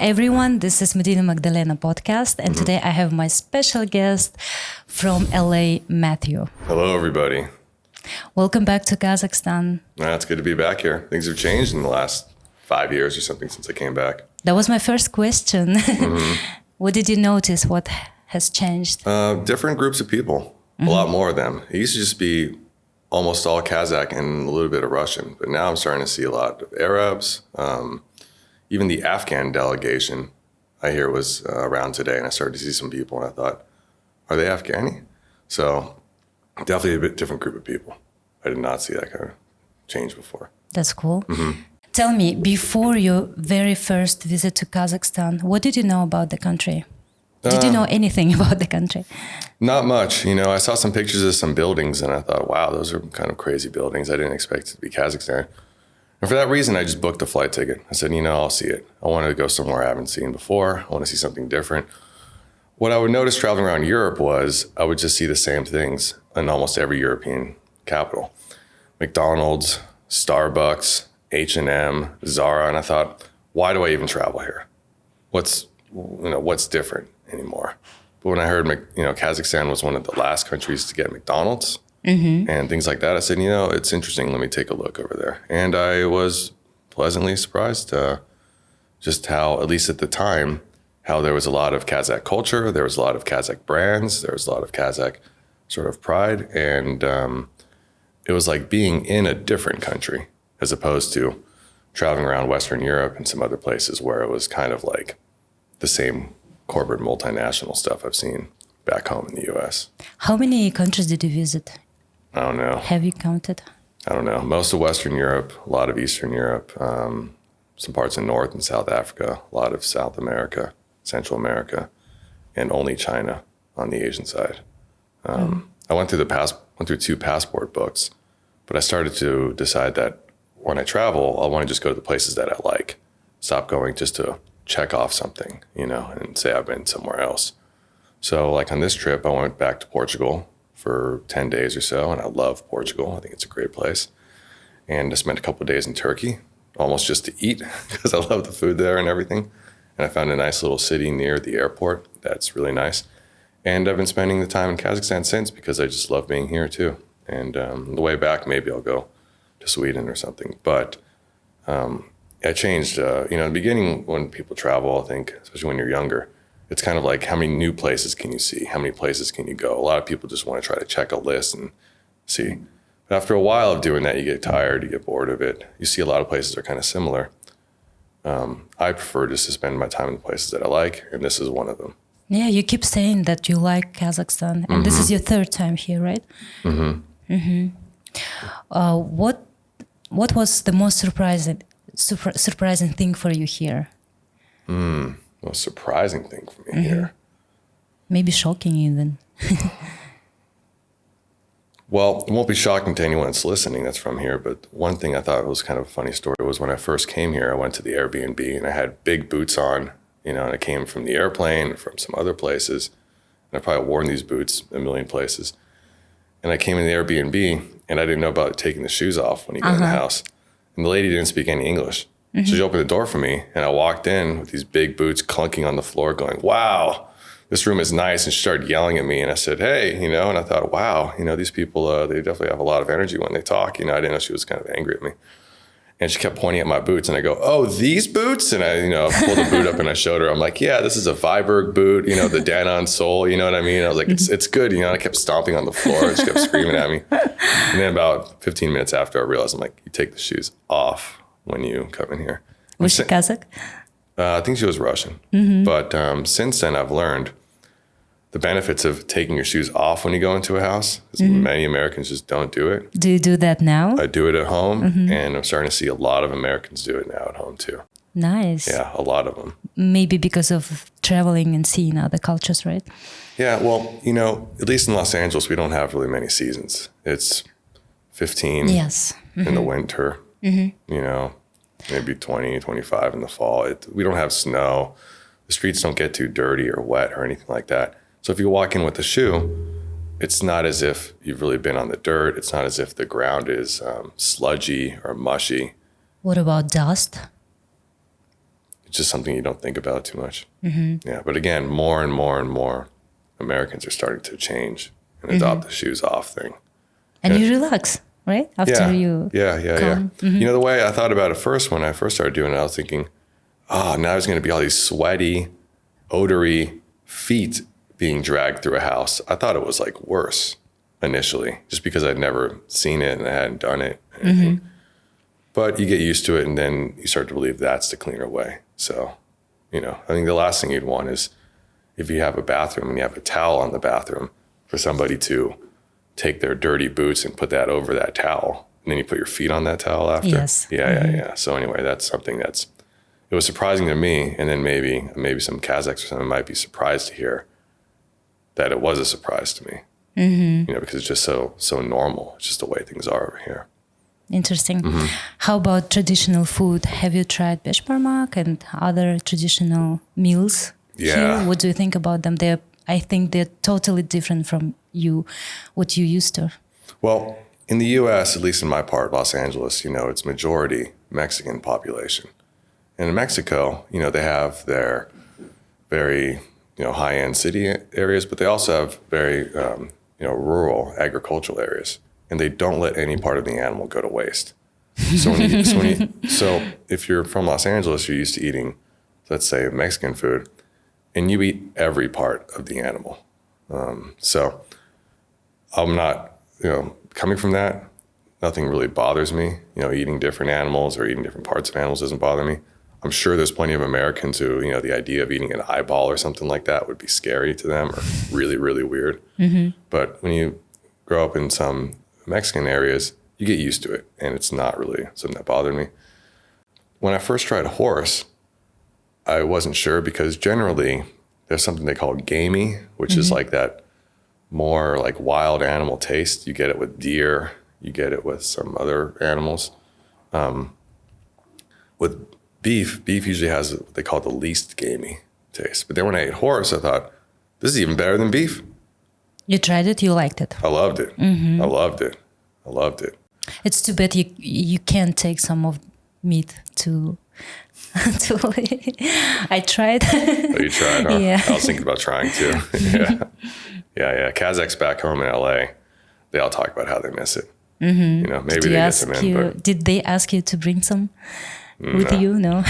everyone, this is Medina Magdalena podcast, and today I have my special guest from LA, Matthew. Hello, everybody. Welcome back to Kazakhstan. It's good to be back here. Things have changed in the last 5 years or something since I came back. That was my first question. What did you notice? What has changed? Different groups of people, a lot more of them. It used to just be almost all Kazakh and a little bit of Russian, but now I'm starting to see a lot of Arabs. Even the Afghan delegation I hear was around today, and I started to see some people, and I thought, are they Afghani? So definitely a bit different group of people. I did not see that kind of change before. That's cool. Tell me, before your very first visit to Kazakhstan, what did you know about the country? Did you know anything about the country? Not much. I saw some pictures of some buildings, and I thought, wow, those are kind of crazy buildings. I didn't expect it to be Kazakhstan. And for that reason, I just booked a flight ticket. I said, I'll see it. I want to go somewhere I haven't seen before. I want to see something different. What I would notice traveling around Europe was I would just see the same things in almost every European capital. McDonald's, Starbucks, H&M, Zara. And I thought, why do I even travel here? What's different anymore? But when I heard, Kazakhstan was one of the last countries to get McDonald's, and things like that, I said, it's interesting. Let me take a look over there. And I was pleasantly surprised just how, at least at the time, how there was a lot of Kazakh culture. There was a lot of Kazakh brands. There was a lot of Kazakh sort of pride. And it was like being in a different country as opposed to traveling around Western Europe and some other places where it was kind of like the same corporate multinational stuff I've seen back home in the U.S. How many countries did you visit? I don't know. Have you counted? I don't know. Most of Western Europe, a lot of Eastern Europe, some parts in North and South Africa, a lot of South America, Central America, and only China on the Asian side. I went through 2 passport books, but I started to decide that when I travel, I want to just go to the places that I like. Stop going just to check off something, and say I've been somewhere else. So like on this trip, I went back to Portugal for 10 days or so, and I love Portugal. I think it's a great place. And I spent a couple of days in Turkey, almost just to eat, because I love the food there and everything. And I found a nice little city near the airport that's really nice. And I've been spending the time in Kazakhstan since, because I just love being here too. And the way back, maybe I'll go to Sweden or something. But I changed, in the beginning when people travel, I think, especially when you're younger, it's kind of like, how many new places can you see? How many places can you go? A lot of people just want to try to check a list and see. But after a while of doing that, you get tired, you get bored of it. You see a lot of places are kind of similar. I prefer just to spend my time in the places that I like, and this is one of them. Yeah, you keep saying that you like Kazakhstan, and this is your 3rd time here, right? What was the most surprising thing for you here? Most surprising thing for me here. Maybe shocking even. Well, it won't be shocking to anyone that's listening that's from here, but one thing I thought was kind of a funny story was when I first came here, I went to the Airbnb and I had big boots on, and I came from the airplane, from some other places, and I probably worn these boots a million places. And I came in the Airbnb and I didn't know about taking the shoes off when you get in the house. And the lady didn't speak any English. So she opened the door for me, and I walked in with these big boots clunking on the floor going, wow, this room is nice. And she started yelling at me, and I said, hey, and I thought, wow, these people, they definitely have a lot of energy when they talk. I didn't know she was kind of angry at me. And she kept pointing at my boots, and I go, oh, these boots? And I, pulled the boot up and I showed her. I'm like, yeah, this is a Viberg boot, the Danon sole, you know what I mean? I was like, it's good, and I kept stomping on the floor, and she kept screaming at me. And then about 15 minutes after, I realized, I'm like, you take the shoes off when you come in here. Was she Kazakh? I think she was Russian. But since then, I've learned the benefits of taking your shoes off when you go into a house. Many Americans just don't do it. Do you do that now? I do it at home, and I'm starting to see a lot of Americans do it now at home too. Nice. Yeah, a lot of them. Maybe because of traveling and seeing other cultures, right? Yeah, well, at least in Los Angeles, we don't have really many seasons. It's 15 in the winter, maybe 20, 25 in the fall. We don't have snow. The streets don't get too dirty or wet or anything like that. So if you walk in with a shoe, it's not as if you've really been on the dirt. It's not as if the ground is sludgy or mushy. What about dust? it's just something you don't think about too much. Yeah, but again, more and more and more Americans are starting to change and adopt the shoes off thing. And you relax, right? After you come. You know, the way I thought about it first, when I first started doing it, I was thinking, now there's going to be all these sweaty, odory feet being dragged through a house. I thought it was like worse initially, just because I'd never seen it and I hadn't done it. But you get used to it, and then you start to believe that's the cleaner way. So, you know, I think the last thing you'd want is, if you have a bathroom and you have a towel on the bathroom, for somebody to take their dirty boots and put that over that towel, and then you put your feet on that towel after. Yes. Yeah. So anyway, that's something it was surprising to me, and then maybe some Kazakhs or something might be surprised to hear that it was a surprise to me. You know, because it's just so normal. It's just the way things are over here. Interesting. How about traditional food? Have you tried beshbarmak and other traditional meals here? What do you think about them? I think they're totally different from what you used to. Well, in the U.S., at least in my part, Los Angeles, you know, it's majority Mexican population. And in Mexico, you know, they have their very, you know, high-end city areas, but they also have very, you know, rural agricultural areas. And they don't let any part of the animal go to waste. So if you're from Los Angeles, you're used to eating, let's say, Mexican food, and you eat every part of the animal. So I'm not, you know, coming from that, nothing really bothers me. You know, eating different animals or eating different parts of animals doesn't bother me. I'm sure there's plenty of Americans who, you know, the idea of eating an eyeball or something like that would be scary to them or really, really weird. But when you grow up in some Mexican areas, you get used to it, and it's not really something that bothered me. When I first tried horse, I wasn't sure, because generally there's something they call gamey, which is like that more like wild animal taste. You get it with deer, you get it with some other animals. With beef usually has what they call the least gamey taste. But then when I ate horse, I thought, this is even better than beef. You tried it, you liked it. I loved it. I loved it. It's too bad you can't take some of meat to I tried. Oh, you tried, huh? Yeah. I was thinking about trying too. Yeah. Kazakhs back home in LA, they all talk about how they miss it. You know, maybe they get some in. But did they ask you to bring some with you? No.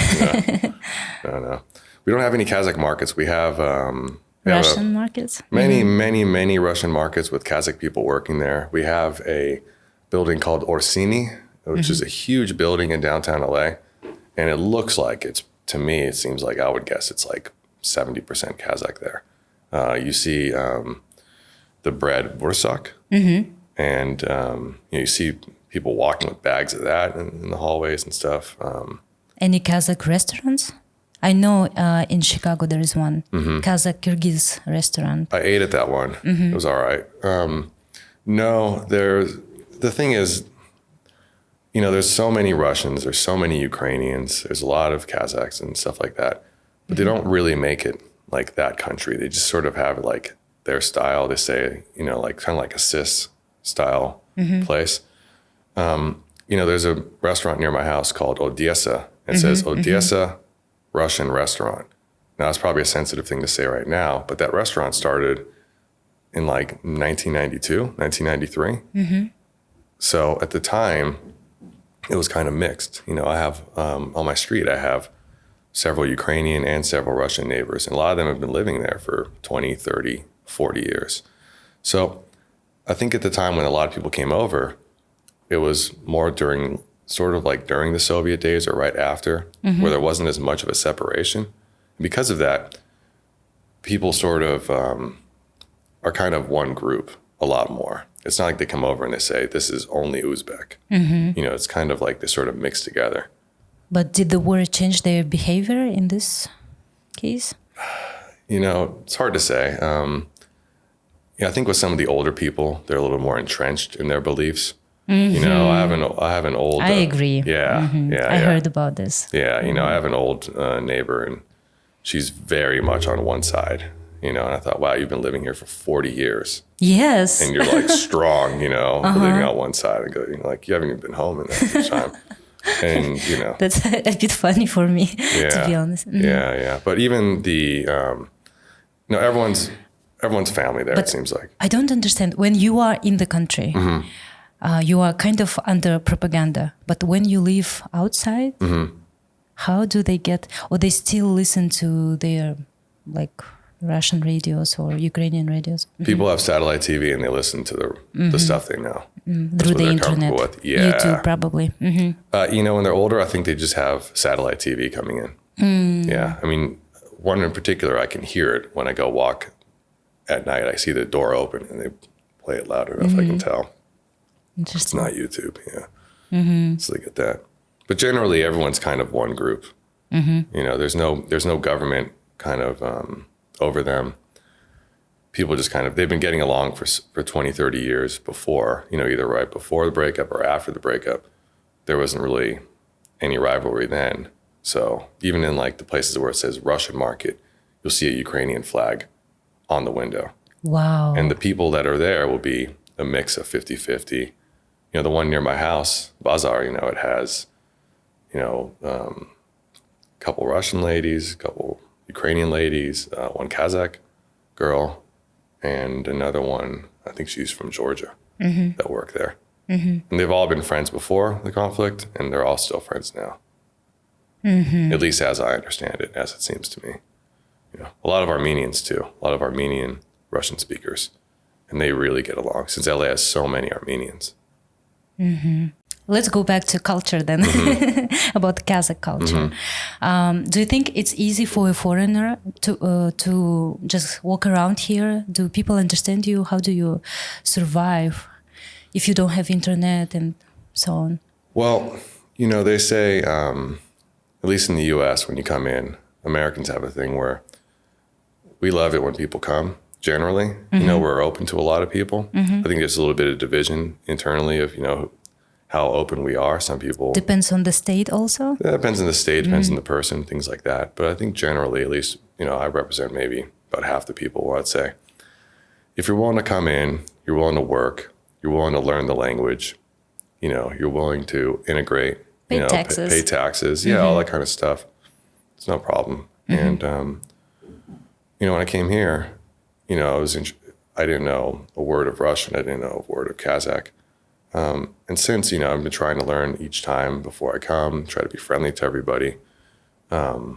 No. We don't have any Kazakh markets. We have Russian markets? Many Russian markets with Kazakh people working there. We have a building called Orsini, which is a huge building in downtown LA. And it looks like to me, it seems like, I would guess it's like 70% Kazakh there. You see the bread bursak, and you see people walking with bags of that in the hallways and stuff. Any Kazakh restaurants? I know in Chicago there is one Kazakh Kyrgyz restaurant. I ate at that one. It was all right. No, the thing is, you know, there's so many Russians, there's so many Ukrainians, there's a lot of Kazakhs and stuff like that, but they don't really make it like that country. They just sort of have like their style. They say, you know, like kind of like a cis style place. You know, there's a restaurant near my house called Odessa. It says Odessa Russian restaurant. Now, it's probably a sensitive thing to say right now, but that restaurant started in like 1992, 1993. So at the time, it was kind of mixed. You know, I have, on my street, I have several Ukrainian and several Russian neighbors, and a lot of them have been living there for 20, 30, 40 years. So I think at the time when a lot of people came over, it was more during the Soviet days or right after, where there wasn't as much of a separation. Because of that, people sort of are kind of one group a lot more. It's not like they come over and they say, this is only Uzbek. You know, it's kind of like they sort of mix together. But did the war change their behavior in this case? You know, it's hard to say. I think with some of the older people, they're a little more entrenched in their beliefs. You know, I have an old. I agree. Yeah. I heard about this. Yeah, you know, I have an old neighbor, and she's very much on one side. You know, and I thought, wow, you've been living here for 40 years. Yes. And you're like strong, you know, living on one side. And go, you know, like you haven't even been home in that much time. And, you know. That's a bit funny for me, to be honest. Yeah. But even the, everyone's family there, it seems like. I don't understand. When you are in the country, you are kind of under propaganda. But when you live outside, how do they get, or they still listen to their, like, Russian radios or Ukrainian radios? People have satellite TV and they listen to the stuff they know. Through the internet, Yeah. YouTube probably. When they're older, I think they just have satellite TV coming in. Yeah, I mean, one in particular, I can hear it when I go walk at night. I see the door open and they play it loud enough, I can tell. Interesting. It's not YouTube, So they get that. But generally, everyone's kind of one group. There's no government kind of over them. People just kind of, they've been getting along for 20, 30 years before, either right before the breakup or after the breakup. There wasn't really any rivalry then. So even in like the places where it says Russian market, you'll see a Ukrainian flag on the window. Wow. And the people that are there will be a mix of 50-50. The one near my house, Bazaar, it has, a couple Russian ladies, a couple Ukrainian ladies, one Kazakh girl, and another one, I think she's from Georgia, that work there. And they've all been friends before the conflict, and they're all still friends now. At least as I understand it, as it seems to me. A lot of Armenians too, a lot of Armenian Russian speakers, and they really get along since LA has so many Armenians. Let's go back to culture then, about the Kazakh culture. Do you think it's easy for a foreigner to just walk around here? Do people understand you? How do you survive if you don't have internet and so on? Well, they say, at least in the US, when you come in, Americans have a thing where we love it when people come, generally. We're open to a lot of people. I think there's a little bit of division internally of, how open we are. Some people... Depends on the state also? Yeah, it depends on the state, depends on the person, things like that. But I think generally, at least, I represent maybe about half the people, I'd say. If you're willing to come in, you're willing to work, you're willing to learn the language, you're willing to integrate, pay taxes. Pay taxes, all that kind of stuff. It's no problem. And, when I came here, I didn't know a word of Russian, I didn't know a word of Kazakh. And since, I've been trying to learn each time before I come, try to be friendly to everybody, be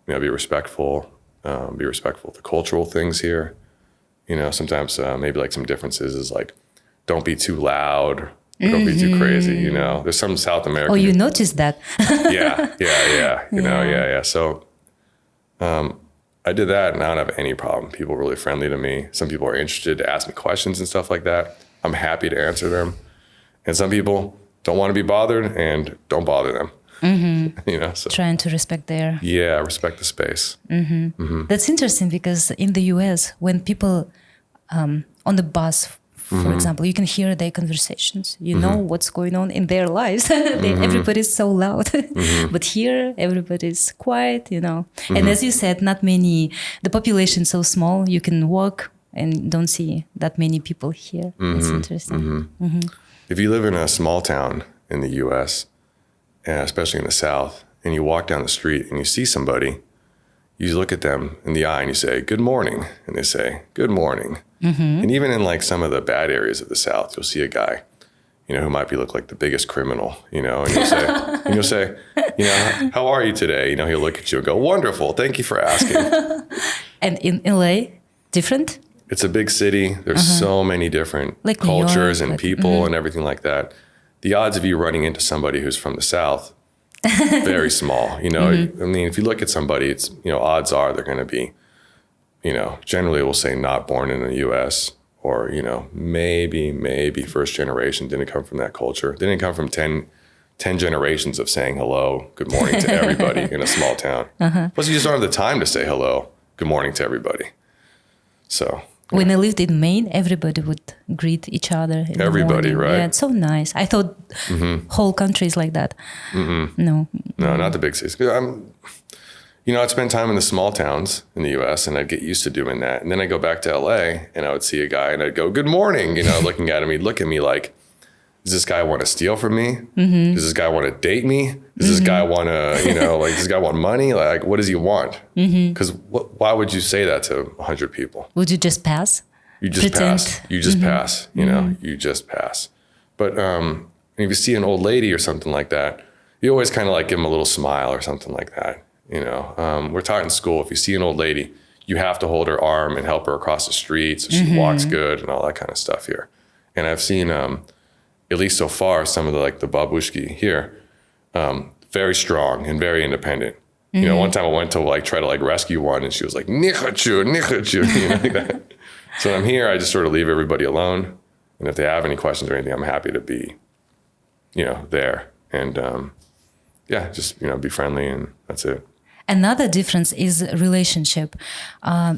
respectful of the cultural things here. Sometimes maybe like some differences is like, don't be too loud, or don't be too crazy, There's some South American... Oh, you noticed that? Yeah. So I did that and I don't have any problem. People are really friendly to me. Some people are interested to ask me questions and stuff like that. I'm happy to answer them. And some people don't want to be bothered and don't bother them. So trying to respect their... Yeah, respect the space. That's interesting because in the US, when people on the bus, for example, you can hear their conversations. You know what's going on in their lives. Everybody's so loud. But here, everybody's quiet, And as you said, not many... The population's so small, you can walk and don't see that many people here. It's interesting. If you live in a small town in the U.S., especially in the South, and you walk down the street and you see somebody, you look at them in the eye and you say, good morning. And they say, good morning. And even in like some of the bad areas of the South, you'll see a guy, who might look like the biggest criminal, and you'll say, how are you today? He'll look at you and go, wonderful. Thank you for asking. And in LA, different? It's a big city. There's so many different cultures and people and everything like that. The odds of you running into somebody who's from the South, very small. I mean, if you look at somebody, it's, odds are they're going to be, generally we'll say not born in the U.S. or, maybe first generation, didn't come from that culture. Didn't come from 10 generations of saying hello, good morning to everybody in a small town. Plus you just don't have the time to say hello, good morning to everybody. So... When I lived in Maine, everybody would greet each other. Everybody, right? Yeah, it's so nice. I thought whole country is like that. No, not the big cities. I'd spend time in the small towns in the U.S. and I'd get used to doing that. And then I'd go back to L.A. and I would see a guy and I'd go, good morning, looking at him. He'd look at me like does this guy want to steal from me? Does this guy want to date me? Does this guy want to, does this guy want money? Like, what does he want? Because why would you say that to 100 people? Would you just pass? You just pass. You just pass. You just pass. But if you see an old lady or something like that, you always kind of like give them a little smile or something like that. We're taught in school, if you see an old lady, you have to hold her arm and help her across the street so she walks good and all that kind of stuff here. And I've seen, at least so far, some of the babushki here, very strong and very independent. One time I went to try to rescue one, and she was like, "Nichachu, nichachu," like that. So when I'm here, I just sort of leave everybody alone. And if they have any questions or anything, I'm happy to be, there. And just, be friendly, and that's it. Another difference is relationship.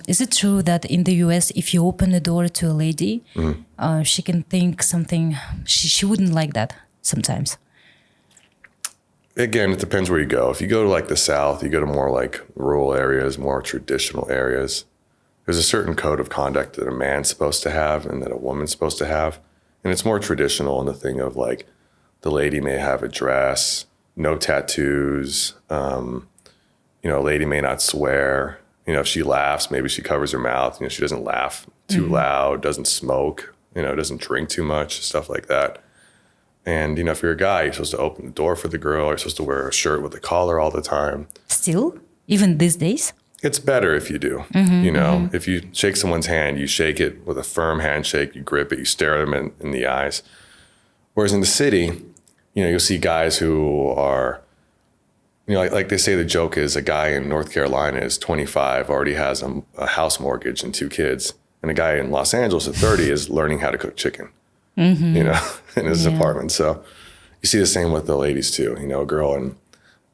Is it true that in the US, if you open the door to a lady, she can think something, she wouldn't like that sometimes? Again, it depends where you go. If you go to the South, you go to more rural areas, more traditional areas, there's a certain code of conduct that a man's supposed to have and that a woman's supposed to have. And it's more traditional in the thing of the lady may have a dress, no tattoos, a lady may not swear. If she laughs, maybe she covers her mouth. She doesn't laugh too loud, doesn't smoke, doesn't drink too much, stuff like that. And, if you're a guy, you're supposed to open the door for the girl. You're supposed to wear a shirt with a collar all the time. Still? Even these days? It's better if you do. If you shake someone's hand, you shake it with a firm handshake, you grip it, you stare at them in the eyes. Whereas in the city, you'll see guys who are, like they say the joke is a guy in North Carolina is 25, already has a house mortgage and 2 kids. And a guy in Los Angeles at 30 is learning how to cook chicken, in his apartment. So you see the same with the ladies too. A girl in,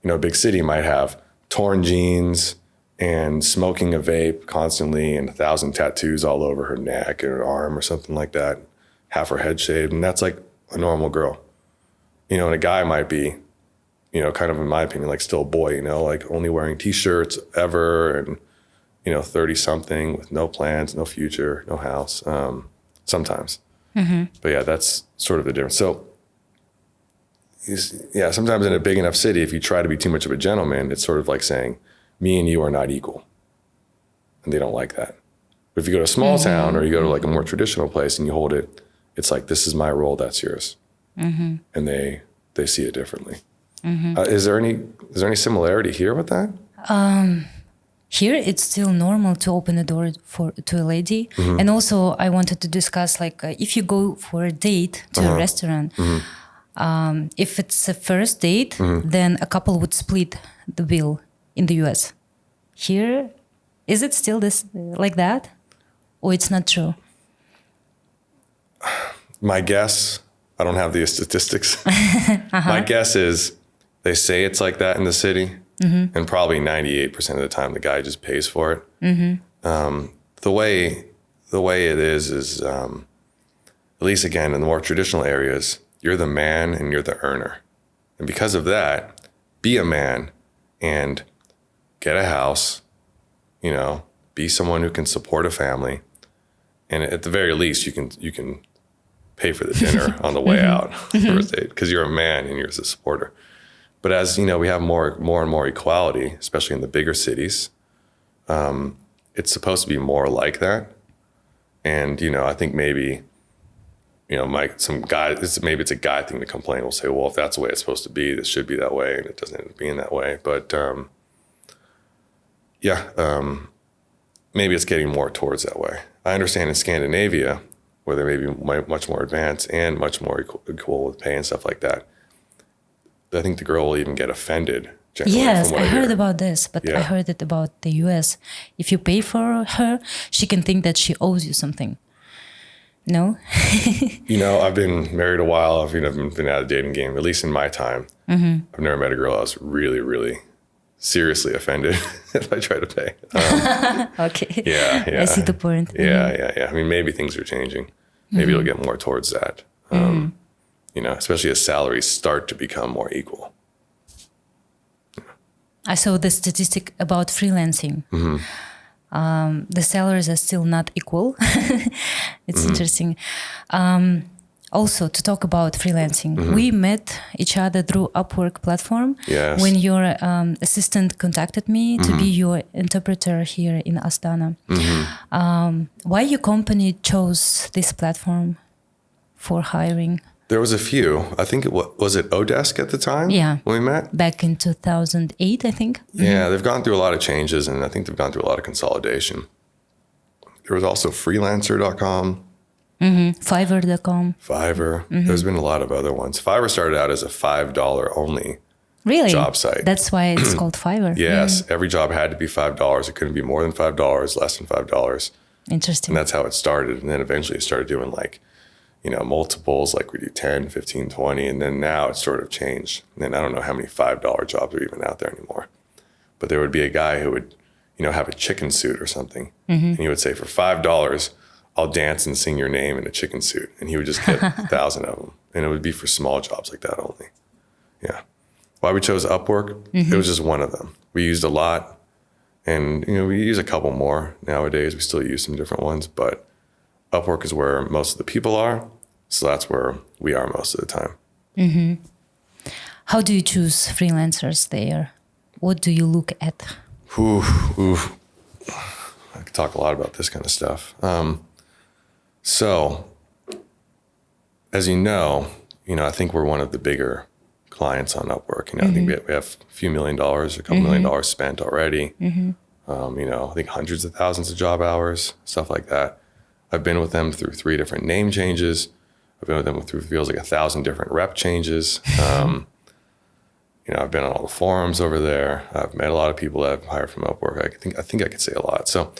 a big city might have torn jeans and smoking a vape constantly and 1,000 tattoos all over her neck and her arm or something like that, half her head shaved. And that's like a normal girl. And a guy might be, kind of in my opinion, still a boy, only wearing T-shirts ever and, 30 something with no plans, no future, no house, sometimes. But yeah, that's sort of the difference. So sometimes in a big enough city, if you try to be too much of a gentleman, it's sort of like saying, me and you are not equal. And they don't like that. But if you go to a small town or you go to a more traditional place and you hold it, it's like, this is my role, that's yours. And they see it differently. Is there any similarity here with that? Here, it's still normal to open the door to a lady. And also, I wanted to discuss, if you go for a date to a restaurant, if it's a first date, then a couple would split the bill in the US. Here, is it still like that? Or it's not true? My guess, I don't have the statistics. My guess is they say it's like that in the city, and probably 98% of the time the guy just pays for it. The way it is at least again in the more traditional areas, you're the man and you're the earner, and because of that, be a man and get a house. Be someone who can support a family, and at the very least, you can pay for the dinner on the way out first date because you're a man and you're a supporter. But as we have more and more equality, especially in the bigger cities, it's supposed to be more like that. And I think maybe maybe it's a guy thing to complain. We'll say, well, if that's the way it's supposed to be, this should be that way, and it doesn't end up being that way. But maybe it's getting more towards that way. I understand in Scandinavia, where they may be much more advanced and much more equal with pay and stuff like that, I think the girl will even get offended. Yes, I heard about this, but I heard it about the US. If you pay for her, she can think that she owes you something. No? I've been married a while. I've been out of the dating game, at least in my time. I've never met a girl I was really, really seriously offended if I try to pay. Okay. Yeah. I see the point. Yeah. I mean, maybe things are changing. Maybe it'll get more towards that. Especially as salaries start to become more equal. I saw the statistic about freelancing. The salaries are still not equal. It's interesting. Also, to talk about freelancing, we met each other through Upwork platform. Yes. When your assistant contacted me to be your interpreter here in Astana. Why your company chose this platform for hiring? There was a few. I think was it Odesk at the time? Yeah. When we met? Back in 2008, I think. Yeah, they've gone through a lot of changes, and I think they've gone through a lot of consolidation. There was also freelancer.com. Fiverr.com. Fiverr. There's been a lot of other ones. Fiverr started out as a $5 only job site. That's why it's called Fiverr. Yes. Every job had to be $5. It couldn't be more than $5, less than $5. Interesting. And that's how it started. And then eventually it started doing like, multiples, like we do 10, 15, 20. And then now it's sort of changed. And then I don't know how many $5 jobs are even out there anymore. But there would be a guy who would, have a chicken suit or something. And he would say, for $5, I'll dance and sing your name in a chicken suit. And he would just get 1,000 of them. And it would be for small jobs like that only. Yeah. Why we chose Upwork? It was just one of them. We used a lot. And, we use a couple more nowadays. We still use some different ones. But Upwork is where most of the people are. So that's where we are most of the time. How do you choose freelancers there? What do you look at? I could talk a lot about this kind of stuff. So, as you know, I think we're one of the bigger clients on Upwork. I think we have a few $1 million, a couple $1 million spent already. I think hundreds of thousands of job hours, stuff like that. I've been with them through 3 different name changes. I've been with them through feels like 1,000 different rep changes. I've been on all the forums over there. I've met a lot of people that I've hired from Upwork. I think I could say a lot. So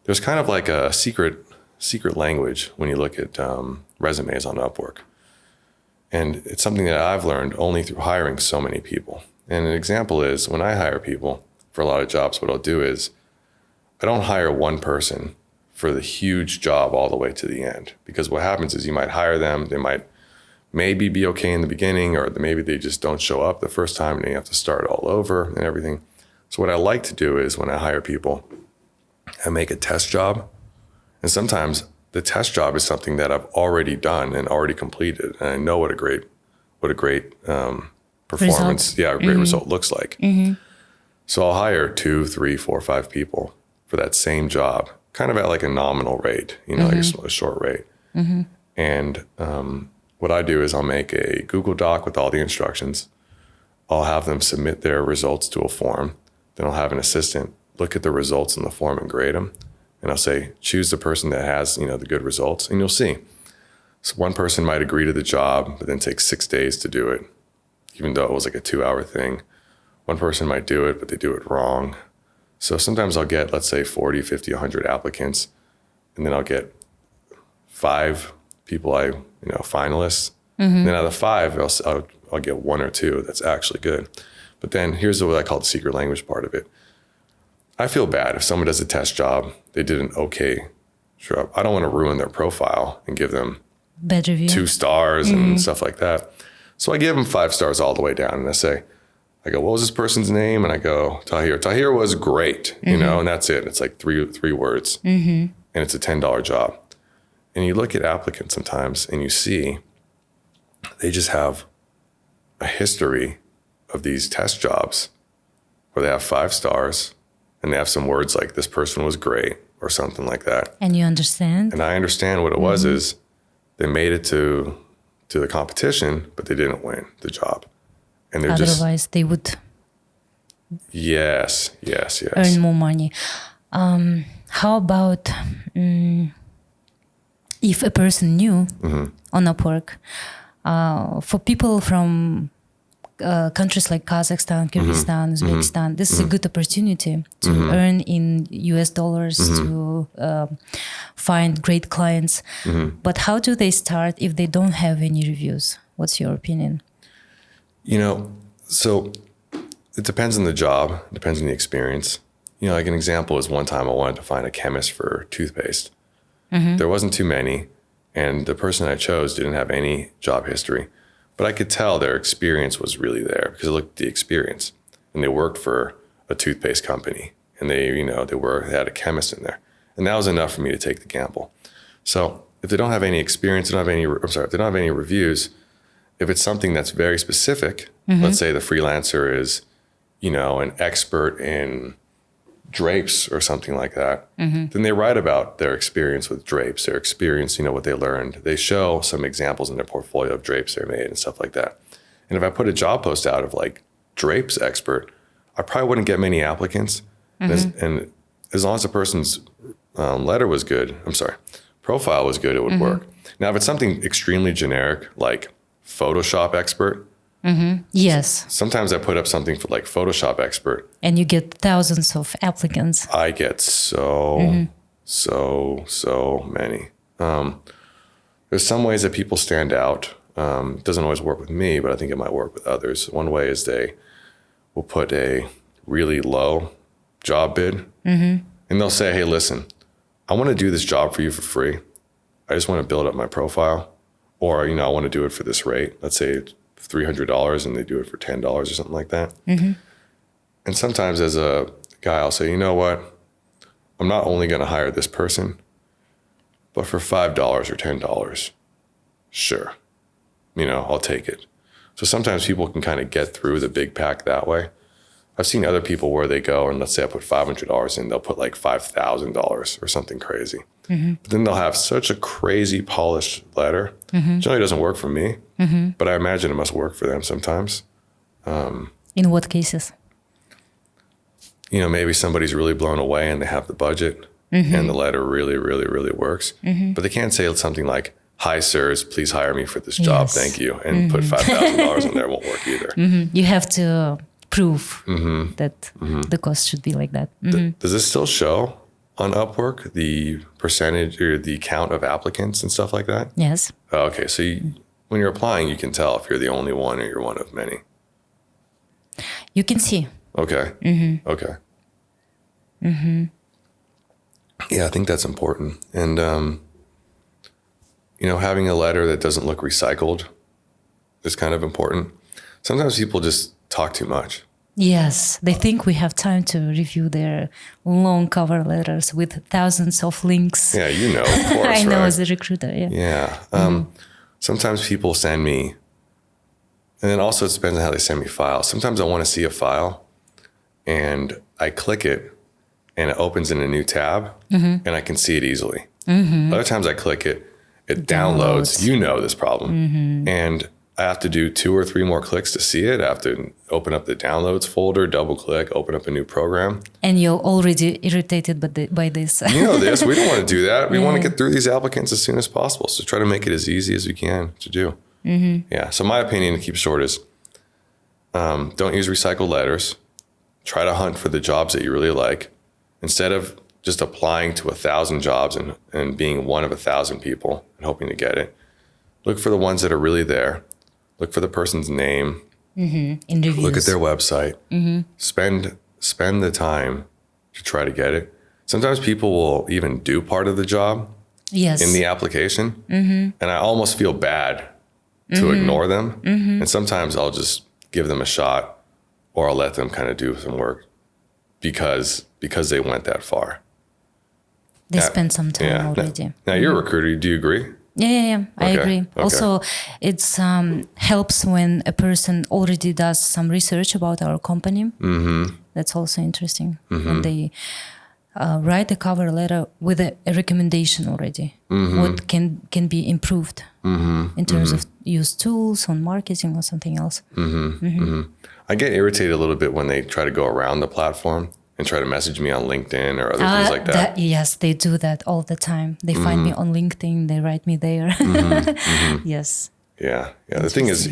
there's kind of like a secret language when you look at resumes on Upwork. And it's something that I've learned only through hiring so many people. And an example is when I hire people for a lot of jobs, what I'll do is I don't hire one person for the huge job all the way to the end. Because what happens is you might hire them, they might maybe be okay in the beginning, or maybe they just don't show up the first time and you have to start all over and everything. So what I like to do is when I hire people, I make a test job. And sometimes the test job is something that I've already done and already completed. And I know what a great performance, great result looks like. So I'll hire 2, 3, 4, 5 people for that same job, kind of at like a nominal rate, like a short rate. And what I do is I'll make a Google Doc with all the instructions. I'll have them submit their results to a form. Then I'll have an assistant look at the results in the form and grade them. And I'll say, choose the person that has, the good results, and you'll see. So one person might agree to the job, but then take 6 days to do it, even though it was like a 2-hour thing. One person might do it, but they do it wrong. So sometimes I'll get, let's say 40, 50, 100 applicants, and then I'll get 5 people finalists. And then out of the 5, I'll get 1 or 2 that's actually good. But then here's what I call the secret language part of it. I feel bad if someone does a test job, they did an okay job. I don't want to ruin their profile and give them bad review, 2 stars and stuff like that. So I give them 5 stars all the way down, and I go, what was this person's name? And I go, Tahir. Tahir was great, and that's it. It's like three words, and it's a $10 job. And you look at applicants sometimes, and you see they just have a history of these test jobs where they have 5 stars, and they have some words like this person was great or something like that. And you understand? And I understand what it was is they made it to the competition, but they didn't win the job. And they're otherwise they would yes earn more money. How about if a person new on Upwork, for people from countries like Kazakhstan, Kyrgyzstan, Uzbekistan, this is a good opportunity to earn in US dollars, to find great clients. But how do they start if they don't have any reviews? What's your opinion? So it depends on the job, it depends on the experience. Like an example is one time I wanted to find a chemist for toothpaste. There wasn't too many, and the person I chose didn't have any job history. But I could tell their experience was really there because I looked at the experience. And they worked for a toothpaste company, and they had a chemist in there. And that was enough for me to take the gamble. So if they don't have any experience, if they don't have any reviews, if it's something that's very specific, let's say the freelancer is, an expert in drapes or something like that, then they write about their experience with drapes, their experience, what they learned. They show some examples in their portfolio of drapes they made and stuff like that. And if I put a job post out of like drapes expert, I probably wouldn't get many applicants. And as long as the person's profile was good, it would work. Now, if it's something extremely generic, like Photoshop expert, yes. Sometimes I put up something for like Photoshop expert. And you get thousands of applicants. I get so many. There's some ways that people stand out. It doesn't always work with me, but I think it might work with others. One way is they will put a really low job bid, and they'll say, hey, listen, I want to do this job for you for free. I just want to build up my profile. Or, I want to do it for this rate. Let's say it's $300 and they do it for $10 or something like that. And sometimes as a guy, I'll say, you know what? I'm not only going to hire this person, but for $5 or $10, sure. I'll take it. So sometimes people can kind of get through the big pack that way. I've seen other people where they go and let's say I put $500 in, they'll put like $5,000 or something crazy. But then they'll have such a crazy polished letter. Generally doesn't work for me, but I imagine it must work for them sometimes. In what cases? Maybe somebody's really blown away and they have the budget and the letter really, really, really works. But they can't say something like, hi, sirs, please hire me for this job. Yes. Thank you. And put $5,000 in there, won't work either. You have to prove that the cost should be like that. Does this still show on Upwork, the percentage or the count of applicants and stuff like that? Yes. Oh, okay. So when you're applying, you can tell if you're the only one or you're one of many. You can see. Okay. Okay. Yeah, I think that's important. And, having a letter that doesn't look recycled is kind of important. Sometimes people just talk too much. Yes, they think we have time to review their long cover letters with thousands of links. Yeah, of course, I know right? as a recruiter, yeah. Yeah. Sometimes people send me, and then also it depends on how they send me files. Sometimes I want to see a file, and I click it, and it opens in a new tab, and I can see it easily. Other times I click it, it downloads. This problem. And I have to do 2 or 3 more clicks to see it. I have to open up the downloads folder, double click, open up a new program. And you're already irritated by this. This. We don't want to do that. We want to get through these applicants as soon as possible. So try to make it as easy as we can to do. Yeah. So my opinion, to keep short, is don't use recycled letters. Try to hunt for the jobs that you really like. Instead of just applying to 1,000 jobs and being one of 1,000 people and hoping to get it, look for the ones that are really there. Look for the person's name. In reviews. Look at their website. Spend the time to try to get it. Sometimes people will even do part of the job in the application. And I almost feel bad to ignore them. And sometimes I'll just give them a shot, or I'll let them kind of do some work because they went that far. They spent some time already. Now you're a recruiter. Do you agree? Yeah. I agree. Okay. Also, it's helps when a person already does some research about our company. That's also interesting. When they write a cover letter with a recommendation already. What can be improved in terms of use tools on marketing or something else. I get irritated a little bit when they try to go around the platform and try to message me on LinkedIn or other things like that. Yes, they do that all the time. They find me on LinkedIn, they write me there. Yes. Yeah. The thing is,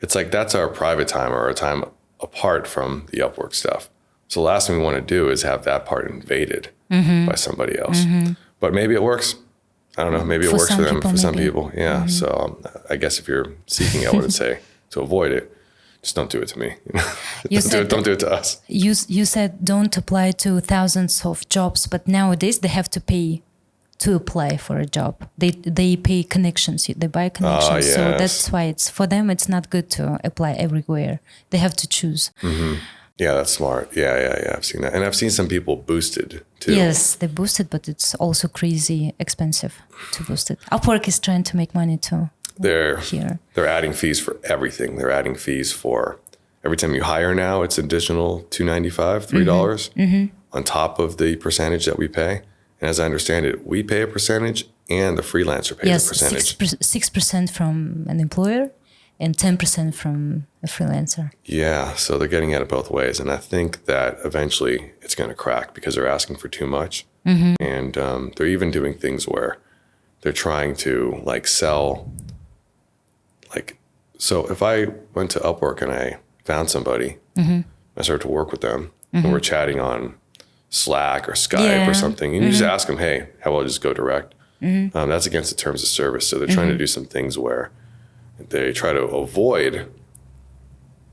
it's like that's our private time or our time apart from the Upwork stuff. So the last thing we want to do is have that part invaded by somebody else. But maybe it works. I don't know. Maybe it works for them, for some people. Yeah. So I guess if you're seeking, I would say to avoid it, just don't do it to me. Don't do it to us. You said don't apply to thousands of jobs, but nowadays they have to pay to apply for a job. They pay connections. They buy connections. Yes. So that's why for them it's not good to apply everywhere. They have to choose. Yeah, that's smart. Yeah. I've seen that. And I've seen some people boosted too. Yes, they boosted, but it's also crazy expensive to boost it. Upwork is trying to make money too. They're here. They're adding fees for everything. They're adding fees for every time you hire now, it's additional $2.95, $3 on top of the percentage that we pay. And as I understand it, we pay a percentage and the freelancer pays a percentage. 6% from an employer and 10% from a freelancer. Yeah, so they're getting at it both ways. And I think that eventually it's going to crack because they're asking for too much. And they're even doing things where they're trying to like sell, like, so if I went to Upwork and I found somebody, I started to work with them and we're chatting on Slack or Skype or something, and you just ask them, hey, how about I just go direct? That's against the terms of service. So they're trying to do some things where they try to avoid,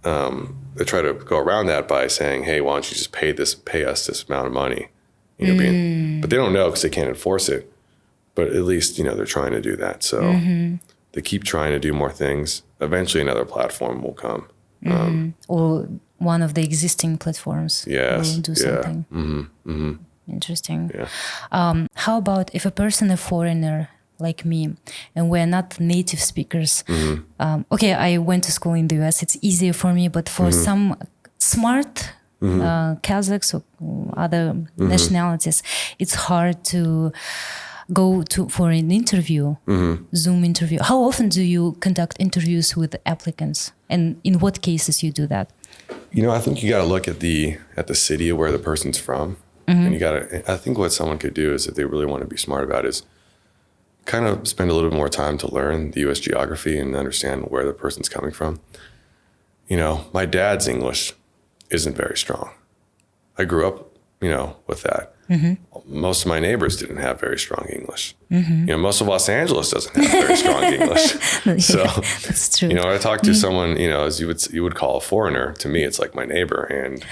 they try to go around that by saying, hey, why don't you just pay us this amount of money? You know, but they don't know because they can't enforce it. But at least, you know, they're trying to do that. So they keep trying to do more things. Eventually another platform will come. Or one of the existing platforms will do something. Interesting. How about if a person, a foreigner like me, and we're not native speakers? Okay, I went to school in the US. It's easier for me, but for some smart Kazakhs or other nationalities, it's hard to go for an interview, Zoom interview. How often do you conduct interviews with applicants, and in what cases you do that? You know, I think you got to look at the city of where the person's from, and you got to. I think what someone could do is, if they really want to be smart about it, is kind of spend a little bit more time to learn the U.S. geography and understand where the person's coming from. You know, my dad's English isn't very strong. I grew up, you know, with that. Most of my neighbors didn't have very strong English. You know, most of Los Angeles doesn't have very strong English. So, that's true. You know, when I talk to someone, you know, as you would call a foreigner, to me, it's like my neighbor, and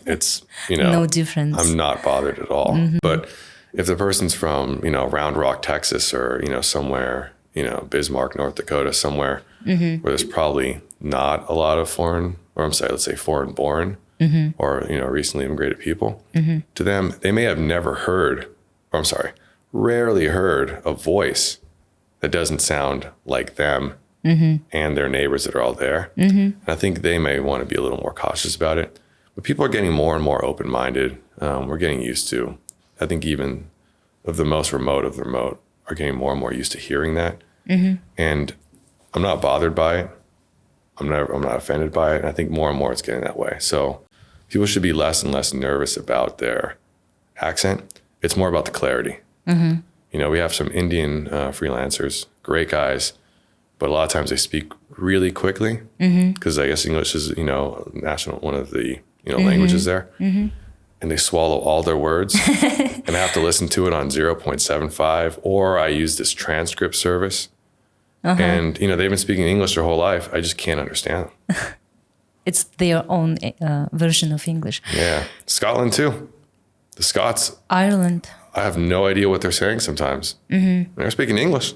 it's, you know, no difference. I'm not bothered at all. But if the person's from, you know, Round Rock, Texas, or, you know, somewhere, you know, Bismarck, North Dakota, somewhere where there's probably not a lot of foreign, or I'm sorry, let's say foreign born, or, you know, recently immigrated people, to them, they may have never heard, or I'm sorry, rarely heard a voice that doesn't sound like them and their neighbors that are all there. And I think they may want to be a little more cautious about it. But people are getting more and more open-minded. We're getting used to, I think even of the most remote of the remote are getting more and more used to hearing that. And I'm not bothered by it. I'm not offended by it. And I think more and more it's getting that way. So people should be less and less nervous about their accent. It's more about the clarity. You know, we have some Indian freelancers, great guys, but a lot of times they speak really quickly because I guess English is, you know, one of the, you know, languages there. And they swallow all their words and I have to listen to it on 0.75, or I use this transcript service. And, you know, they've been speaking English their whole life. I just can't understand them. It's their own version of English. Yeah. Scotland too. The Scots. Ireland. I have no idea what they're saying sometimes. They're speaking English.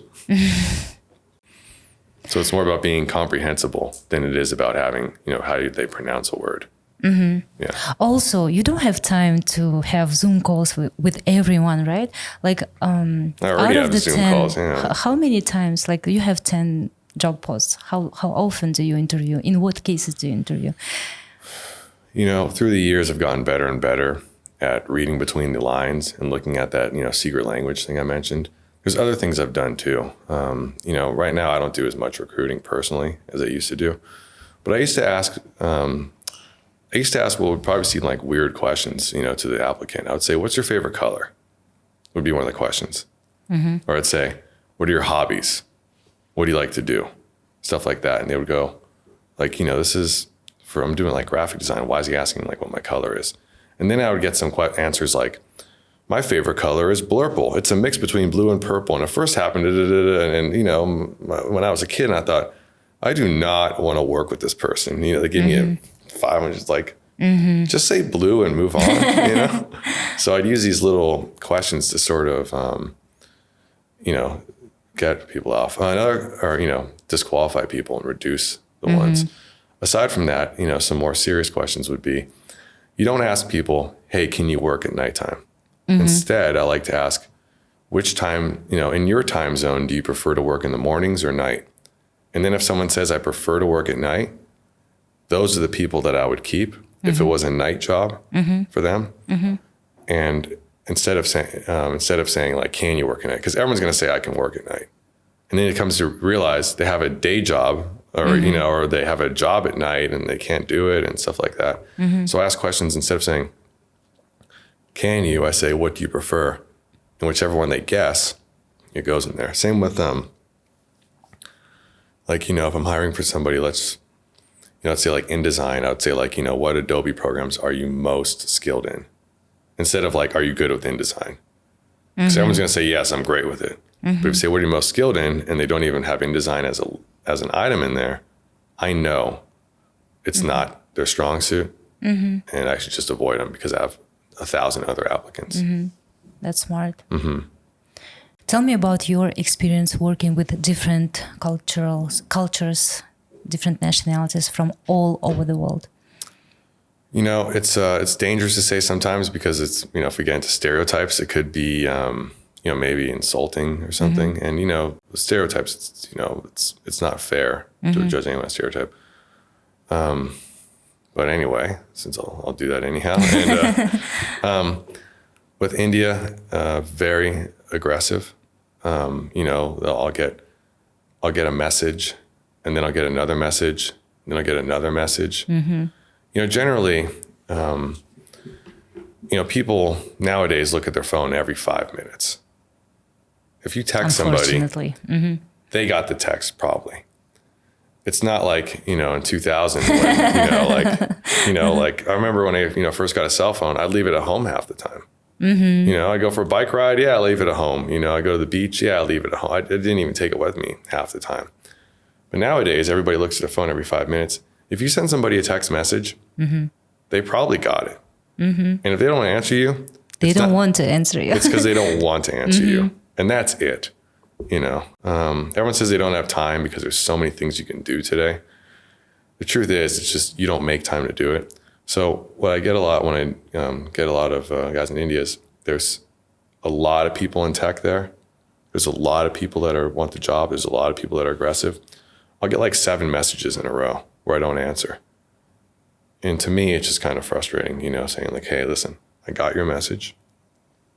So it's more about being comprehensible than it is about having, you know, how do they pronounce a word. Yeah. Also, you don't have time to have Zoom calls with everyone, right? Like, I already have Zoom calls. Yeah. How many times? Like, you have 10 job posts. How often do you interview? In what cases do you interview? You know, through the years, I've gotten better and better at reading between the lines and looking at that, you know, secret language thing I mentioned. There's other things I've done too. You know, right now I don't do as much recruiting personally as I used to do, but I used to ask what would probably seem like weird questions, you know, to the applicant. I would say, what's your favorite color? Would be one of the questions. Or I'd say, what are your hobbies? What do you like to do? Stuff like that. And they would go like, you know, I'm doing like graphic design. Why is he asking like what my color is? And then I would get some answers like, my favorite color is blurple. It's a mix between blue and purple. And it first happened, and you know, when I was a kid, and I thought, I do not want to work with this person. You know, they give me a 500, just like, just say blue and move on, you know? So I'd use these little questions to sort of, you know, get people off. Or, you know, disqualify people and reduce the ones. aside from that, some more serious questions would be, you don't ask people, hey, can you work at nighttime? Instead, I like to ask, which time, in your time zone, do you prefer to work in the mornings or night? And then if someone says, I prefer to work at night, those are the people that I would keep if it was a night job for them. And instead of saying like, can you work at night? Because everyone's going to say I can work at night. And then it comes to realize they have a day job or, or they have a job at night and they can't do it and stuff like that. So I ask questions instead of saying, can you? I say, what do you prefer? And whichever one they guess, it goes in there. Same with like, if I'm hiring for somebody, let's say like InDesign, I would say like, what Adobe programs are you most skilled in? Instead of like, are you good with InDesign? Because everyone's going to say, yes, I'm great with it. But if you say, what are you most skilled in? And they don't even have InDesign as an item in there, I know it's not their strong suit. And I should just avoid them because I have 1,000 other applicants. That's smart. Tell me about your experience working with different cultures, different nationalities from all over the world. It's dangerous to say sometimes because it's, if we get into stereotypes, it could be, maybe insulting or something. And, stereotypes, it's not fair to judge anyone on stereotype. But anyway, since I'll do that anyhow. And with India, very aggressive. I'll get a message, and then I'll get another message, and then I'll get another message. Generally, people nowadays look at their phone every 5 minutes. If you text somebody, they got the text probably. It's not like, in 2000, when, like I remember when I, first got a cell phone, I'd leave it at home half the time. I go for a bike ride. Yeah, I leave it at home. I go to the beach. Yeah, I leave it at home. I didn't even take it with me half the time. But nowadays, everybody looks at their phone every 5 minutes. If you send somebody a text message, they probably got it. And if they don't answer you, they don't want to answer you. It's because they don't want to answer you. And that's it. Everyone says they don't have time because there's so many things you can do today. The truth is, it's just you don't make time to do it. So what I get a lot when I get a lot of guys in India is there's a lot of people in tech there. There's a lot of people that want the job. There's a lot of people that are aggressive. I'll get like 7 messages in a row where I don't answer. And to me, it's just kind of frustrating, saying like, hey, listen, I got your message.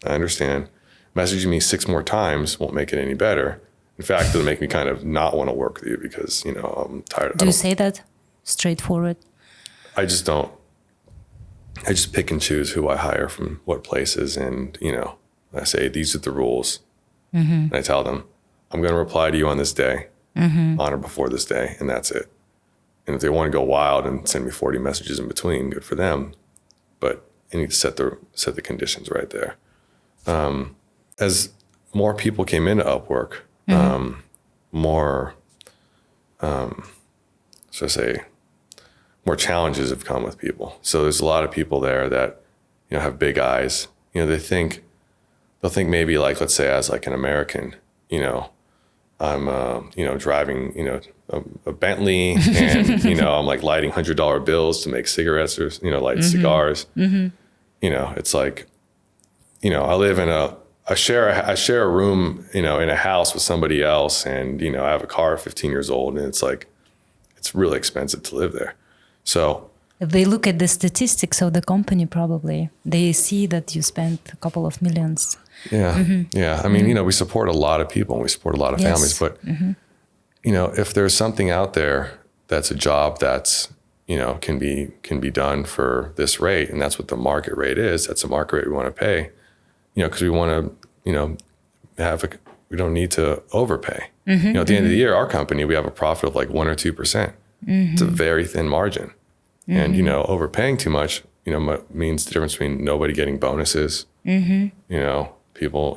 I understand. Messaging me 6 more times won't make it any better. In fact, it'll make me kind of not want to work with you because, I'm tired. Do you say that straightforward? I just don't. I just pick and choose who I hire from what places. And, I say, these are the rules. And I tell them, I'm going to reply to you on this day, on or before this day, and that's it. And if they want to go wild and send me 40 messages in between, good for them. But you need to set the conditions right there. As more people came into Upwork, more challenges have come with people. So there's a lot of people there that, have big eyes. They'll think maybe like, let's say as like an American, I'm, driving, a Bentley and, I'm like lighting $100 bills to make cigarettes or, light cigars. It's like, I live in I share a room, in a house with somebody else and, I have a car 15 years old and it's like, it's really expensive to live there. So they look at the statistics of the company, probably they see that you spent a couple of millions. Yeah. Yeah. I mean, we support a lot of people and we support a lot of families, but if there's something out there that's a job that's, can be done for this rate, and that's what the market rate is, that's the market rate we want to pay, because we want to, we don't need to overpay. At the end of the year, our company, we have a profit of like 1 or 2%. It's a very thin margin. And, overpaying too much, means the difference between nobody getting bonuses, people,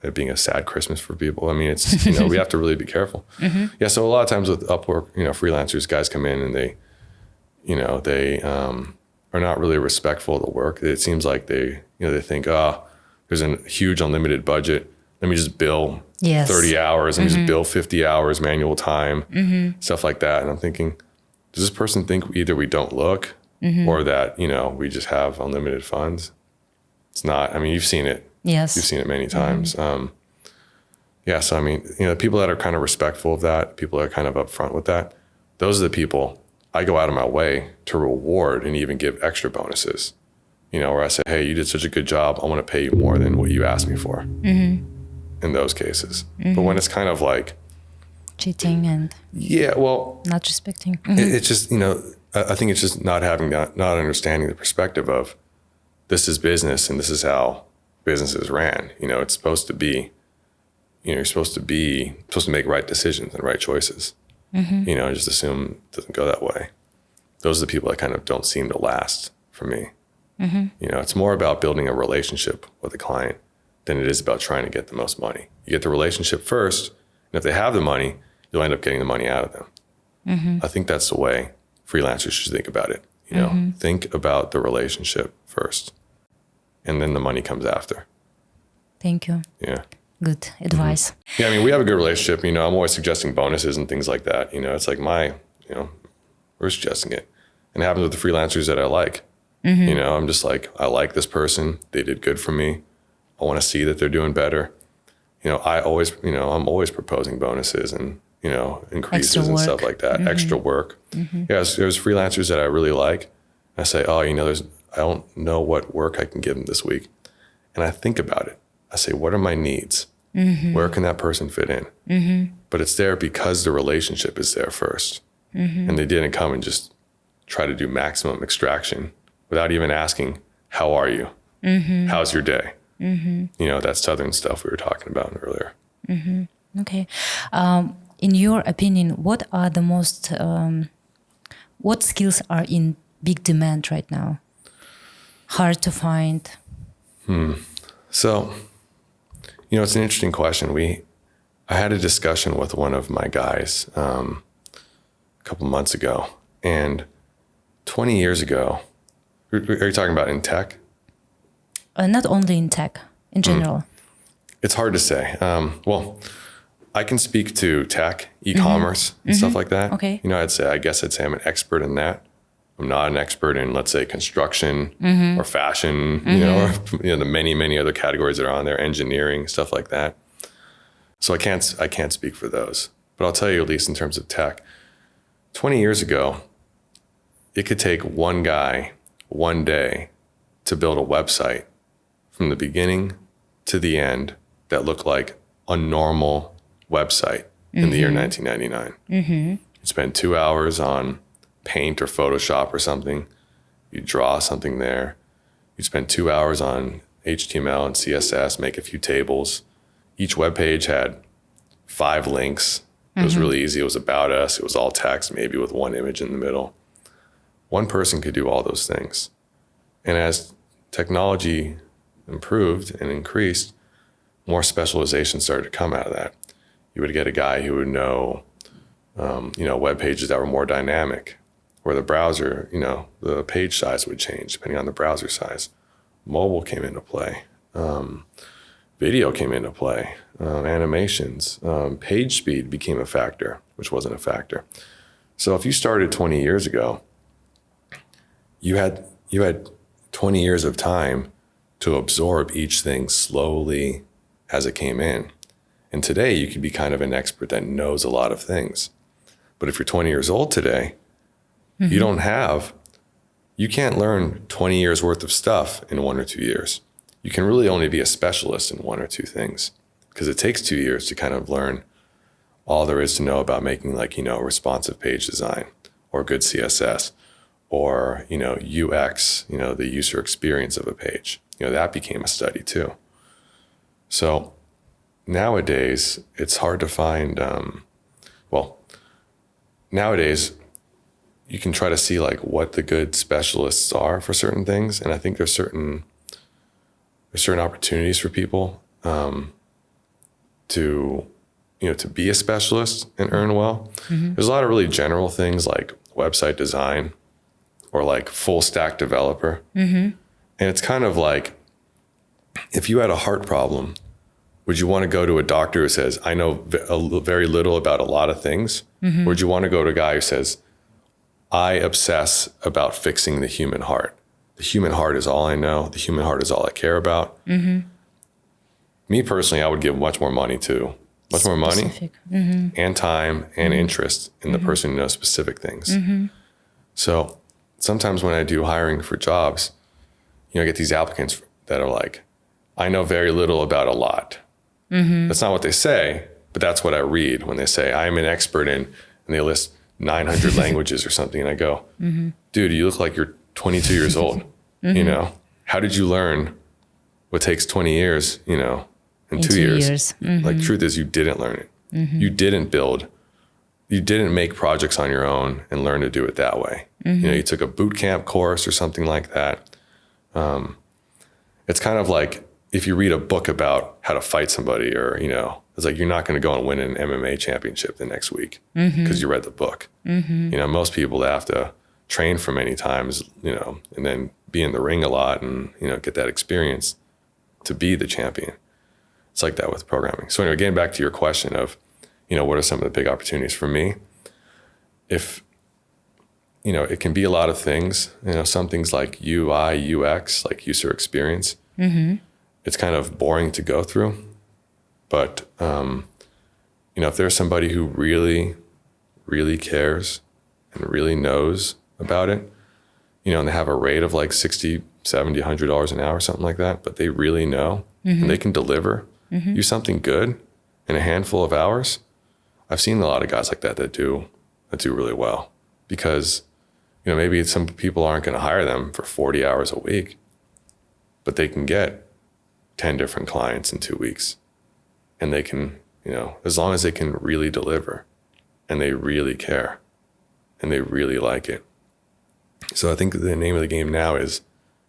it being a sad Christmas for people. I mean, it's, we have to really be careful. Yeah. So a lot of times with Upwork, freelancers, guys come in and they are not really respectful of the work. It seems like they think, there's a huge unlimited budget. Let me just bill 30 hours. Let me just bill 50 hours manual time, stuff like that. And I'm thinking, does this person think either we don't look or that, we just have unlimited funds? It's not. I mean, you've seen it. Yes. You've seen it many times. So, I mean, people that are kind of respectful of that, people that are kind of upfront with that, those are the people I go out of my way to reward and even give extra bonuses. Where I say, hey, you did such a good job. I want to pay you more than what you asked me for in those cases. But when it's kind of like cheating and not respecting. It's just, I think it's just not understanding the perspective of this is business and this is how businesses ran. It's supposed to be, you're supposed to make right decisions and right choices. Just assume it doesn't go that way. Those are the people that kind of don't seem to last for me. It's more about building a relationship with a client than it is about trying to get the most money. You get the relationship first, and if they have the money, you'll end up getting the money out of them. I think that's the way freelancers should think about it. Think about the relationship first, and then the money comes after. Thank you. Yeah. Good advice. Yeah, I mean, we have a good relationship. I'm always suggesting bonuses and things like that. It's like we're suggesting it. And it happens with the freelancers that I like. I'm just like, I like this person. They did good for me. I want to see that they're doing better. I'm always proposing bonuses and, increases and stuff like that, extra work. There's freelancers that I really like. I say, I don't know what work I can give them this week. And I think about it. I say, what are my needs? Where can that person fit in? But it's there because the relationship is there first. And they didn't come and just try to do maximum extraction without even asking, how are you? How's your day? That Southern stuff we were talking about earlier. Okay. In your opinion, what are the most, what skills are in big demand right now? Hard to find? So, it's an interesting question. I had a discussion with one of my guys a couple months ago, and 20 years ago, are you talking about in tech? Not only in tech, in general. It's hard to say. Well, I can speak to tech, e-commerce, and stuff like that. Okay. I'd say I'm an expert in that. I'm not an expert in, let's say, construction or fashion, or the many, many other categories that are on there, engineering, stuff like that. So I can't speak for those. But I'll tell you, at least in terms of tech, 20 years ago, it could take one guy, one day, to build a website from the beginning to the end that looked like a normal website in the year 1999. You spend 2 hours on Paint or Photoshop or something. You draw something there. You spend 2 hours on HTML and CSS, make a few tables. Each web page had 5 links. It was really easy. It was about us. It was all text, maybe with one image in the middle. One person could do all those things. And as technology improved and increased, more specialization started to come out of that. You would get a guy who would know, web pages that were more dynamic, where the browser, the page size would change depending on the browser size. Mobile came into play. Video came into play. Animations. Page speed became a factor, which wasn't a factor. So if you started 20 years ago, you had 20 years of time to absorb each thing slowly as it came in. And today you could be kind of an expert that knows a lot of things. But if you're 20 years old today, you can't learn 20 years worth of stuff in 1 or 2 years. You can really only be a specialist in 1 or 2 things, because it takes 2 years to kind of learn all there is to know about making responsive page design or good CSS or, UX, the user experience of a page. That became a study too. So nowadays it's hard to find, nowadays you can try to see what the good specialists are for certain things. And I think there's certain opportunities for people to be a specialist and earn well. There's a lot of really general things like website design or full stack developer. And it's kind of like, if you had a heart problem, would you want to go to a doctor who says, I know very little about a lot of things? Or would you want to go to a guy who says, I obsess about fixing the human heart. The human heart is all I know. The human heart is all I care about. Me personally, I would give much more money and time and interest in the person who knows specific things. So sometimes when I do hiring for jobs, I get these applicants that are like, I know very little about a lot. That's not what they say, but that's what I read when they say, I'm an expert in, and they list 900 languages or something. And I go, dude, you look like you're 22 years old. How did you learn what takes 20 years, in 2 years? Like, truth is, you didn't learn it. You didn't make projects on your own and learn to do it that way. You took a boot camp course or something like that. It's kind of like if you read a book about how to fight somebody, or, it's like, you're not going to go and win an MMA championship the next week because you read the book. Most people have to train for many times, and then be in the ring a lot and, get that experience to be the champion. It's like that with programming. So anyway, getting back to your question of, what are some of the big opportunities for me? If, it can be a lot of things, some things like UI, UX, like user experience. It's kind of boring to go through. But, if there's somebody who really, really cares and really knows about it, and they have a rate of like $60, $70, $100 an hour, something like that, but they really know and they can deliver you something good in a handful of hours. I've seen a lot of guys like that do really well, because, maybe some people aren't going to hire them for 40 hours a week, but they can get 10 different clients in 2 weeks. And they can, as long as they can really deliver and they really care and they really like it. So I think the name of the game now is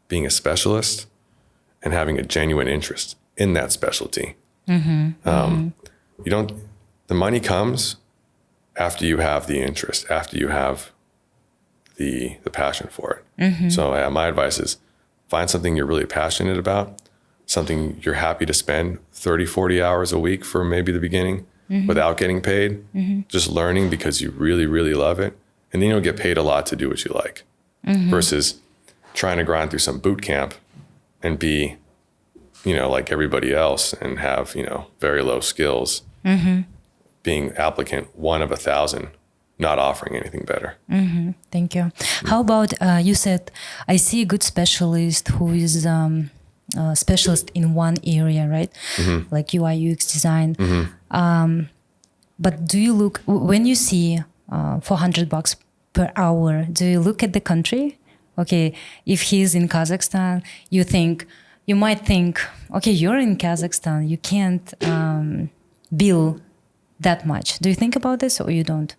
being a specialist and having a genuine interest in that specialty. The money comes after you have the interest, after you have the passion for it. So my advice is find something you're really passionate about, something you're happy to spend 30, 40 hours a week for maybe the beginning without getting paid, just learning because you really, really love it. And then you'll get paid a lot to do what you like versus trying to grind through some boot camp and be, like everybody else and have, very low skills, being applicant 1 of 1,000, not offering anything better. Thank you. How about, you said, I see a good specialist who is specialist in one area, right? Like UI, UX design. But do you look, when you see $400 per hour, do you look at the country? Okay, if he's in Kazakhstan, you might think, okay, you're in Kazakhstan, you can't bill that much. Do you think about this, or you don't?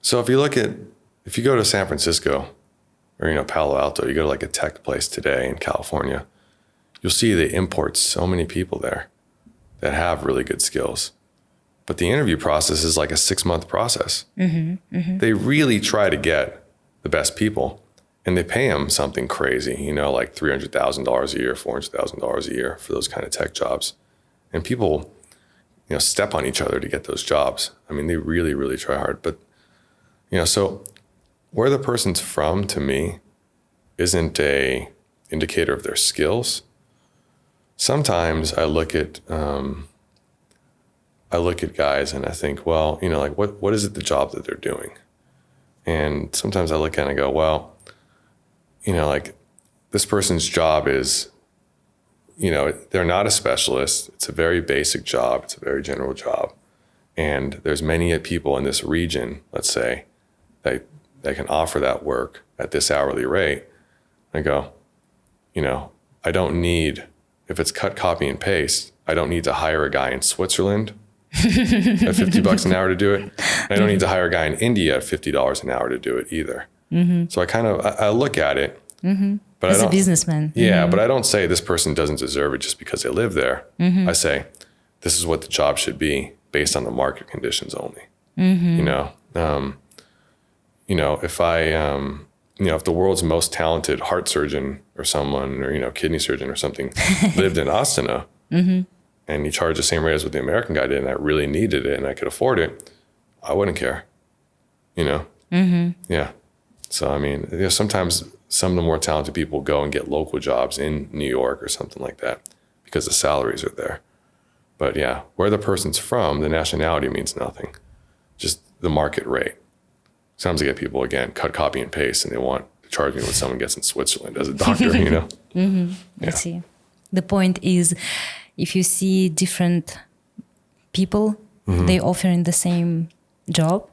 So if you go to San Francisco or, Palo Alto, you go to like a tech place today in California, you'll see they import so many people there that have really good skills. But the interview process is like a 6-month process. They really try to get the best people, and they pay them something crazy, like $300,000 a year, $400,000 a year for those kind of tech jobs. And people, step on each other to get those jobs. I mean, they really, really try hard. But, so where the person's from, to me, isn't a indicator of their skills. Sometimes I look at guys and I think, well, like what is it the job that they're doing? And sometimes I look at it and I go, well, like this person's job is, they're not a specialist. It's a very basic job. It's a very general job. And there's many people in this region, let's say, that can offer that work at this hourly rate. I go, I don't need, if it's cut, copy, and paste, I don't need to hire a guy in Switzerland at $50 an hour to do it. I don't need to hire a guy in India at $50 an hour to do it either. So I look at it, but as a businessman. Yeah, but I don't say this person doesn't deserve it just because they live there. I say, this is what the job should be based on the market conditions only. If the world's most talented heart surgeon or someone, or, kidney surgeon or something lived in Astana, and he charged the same rate as what the American guy did, and I really needed it and I could afford it, I wouldn't care. you know? Yeah. So, I mean, sometimes some of the more talented people go and get local jobs in New York or something like that because the salaries are there. But yeah, where the person's from, the nationality means nothing. Just the market rate. Sometimes I get people, again, cut, copy, and paste, and they want to charge me what someone gets in Switzerland as a doctor, you know? I see. The point is, if you see different people, they offering the same job,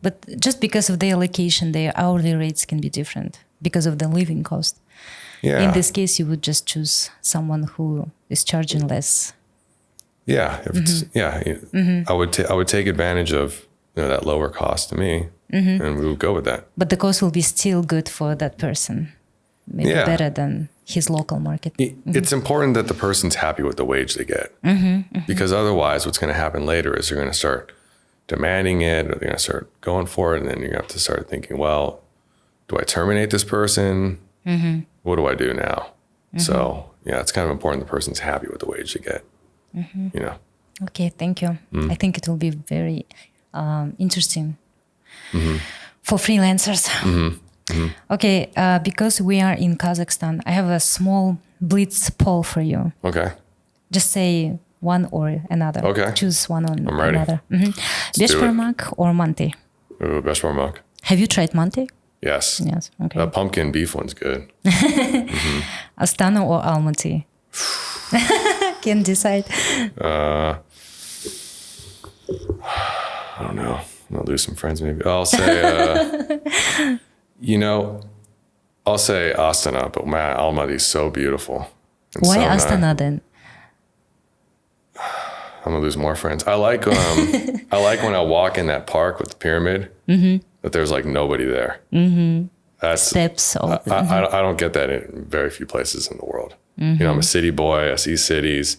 but just because of their location, their hourly rates can be different because of the living cost. Yeah. In this case, you would just choose someone who is charging less. Yeah. If it's, I would take advantage of that lower cost to me, and we would go with that. But the cost will be still good for that person. Maybe better than his local market. It's important that the person's happy with the wage they get. Because otherwise, what's going to happen later is they're going to start demanding it, or they're going to start going for it, and then you're going to have to start thinking, well, do I terminate this person? What do I do now? So, yeah, it's kind of important the person's happy with the wage they get, you know? Okay, thank you. I think it will be very interesting for freelancers. Okay, because we are in Kazakhstan, I have a small Blitz Poll for you. Okay. Just say one or another. Okay. Choose one or I'm ready. another. Beshbarmak or manti? Ooh, Beshbarmak. Have you tried manti? Yes. Yes, okay. That pumpkin beef one's good. Astana or Almaty? Can't decide. I don't know. I'm going to lose some friends maybe. I'll say, I'll say Astana, but man, Almaty is so beautiful. Why so Astana then? I'm going to lose more friends. I like I like when I walk in that park with the pyramid, that there's like nobody there. That's, steps. I don't get that in very few places in the world. I'm a city boy. I see cities.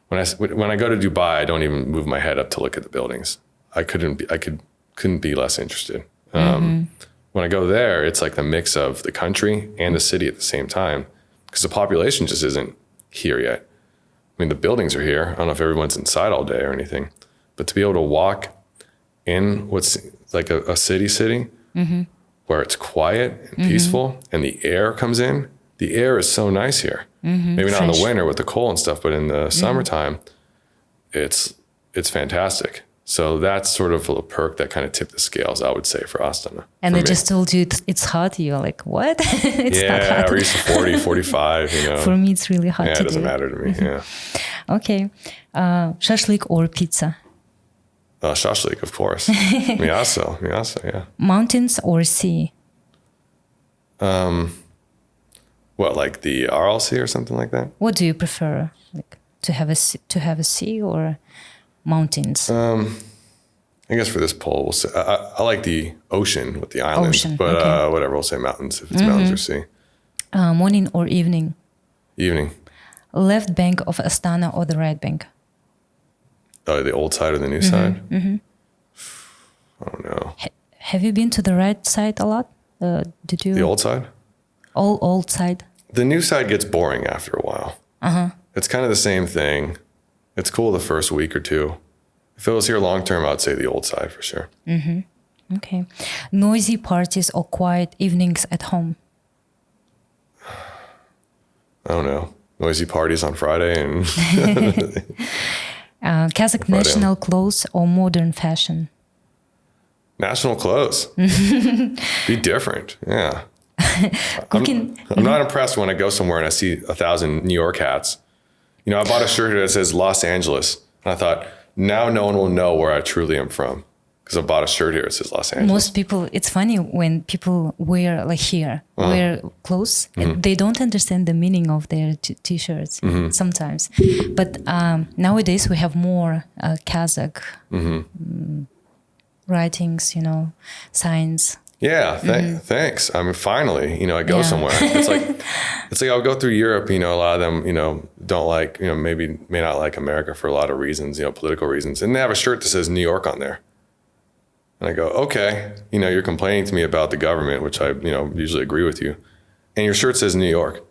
When I go to Dubai, I don't even move my head up to look at the buildings. I couldn't be less interested. When I go there, it's like the mix of the country and the city at the same time, because the population just isn't here yet. I mean, the buildings are here. I don't know if everyone's inside all day or anything, but to be able to walk in what's like a city, where it's quiet and peaceful and the air comes in. The air is so nice here. Maybe not in the winter with the cold and stuff, but in the summertime, it's fantastic. So that's sort of a perk that kind of tipped the scales, I would say, for Astana. And I just told you it's hot. You're like, what? It's not hot. Yeah, we're used to 40, 45, For me, it's really hot. Yeah, it doesn't matter to me, yeah. Okay. Shashlik or pizza? Shashlik, of course. Miaso, yeah. Mountains or sea? What, like the Aral Sea or something like that? What do you prefer? Like to have a sea or mountains? I guess for this poll, we'll say I like the ocean with the islands, but okay. Whatever, we'll say mountains if it's mountains or sea. Morning or evening? Evening. Left bank of Astana or the right bank? The old side or the new side? I don't know. Have you been to the right side a lot? Did you? The old side? Old side. The new side gets boring after a while. It's kind of the same thing. It's cool the first week or two. If it was here long term, I'd say the old side for sure. Okay. Noisy parties or quiet evenings at home? I don't know. Noisy parties on Friday and Kazakh national clothes or modern fashion? National clothes. Be different. Yeah. Cooking. I'm not impressed when I go somewhere and I see 1,000 New York hats. I bought a shirt here that says Los Angeles. And I thought, now no one will know where I truly am from. Because I bought a shirt here that says Los Angeles. Most people, it's funny when people wear like here, wear clothes, they don't understand the meaning of their t-shirts sometimes. But nowadays we have more Kazakh writings, signs. Yeah, thanks. I mean, finally, I go somewhere. It's like I'll go through Europe, a lot of them, don't like, may not like America for a lot of reasons, political reasons. And they have a shirt that says New York on there. And I go, okay, you're complaining to me about the government, which I, usually agree with you. And your shirt says New York.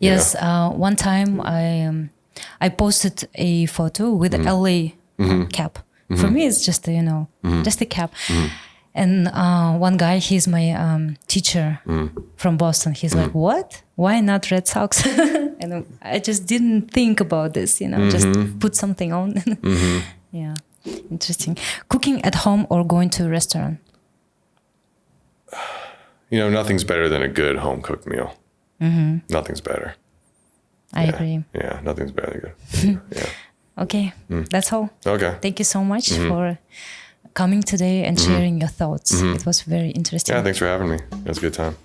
Yes. One time I posted a photo with LA cap. For me, it's just, just a cap. And one guy, he's my teacher from Boston. He's like, what? Why not Red Sox? And I just didn't think about this, just put something on. Yeah, interesting. Cooking at home or going to a restaurant? Nothing's better than a good home-cooked meal. Nothing's better. I agree. Yeah, nothing's better than good. Yeah. Okay, that's all. Okay. Thank you so much for coming today and sharing your thoughts. It was very interesting. Yeah, thanks for having me. It was a good time.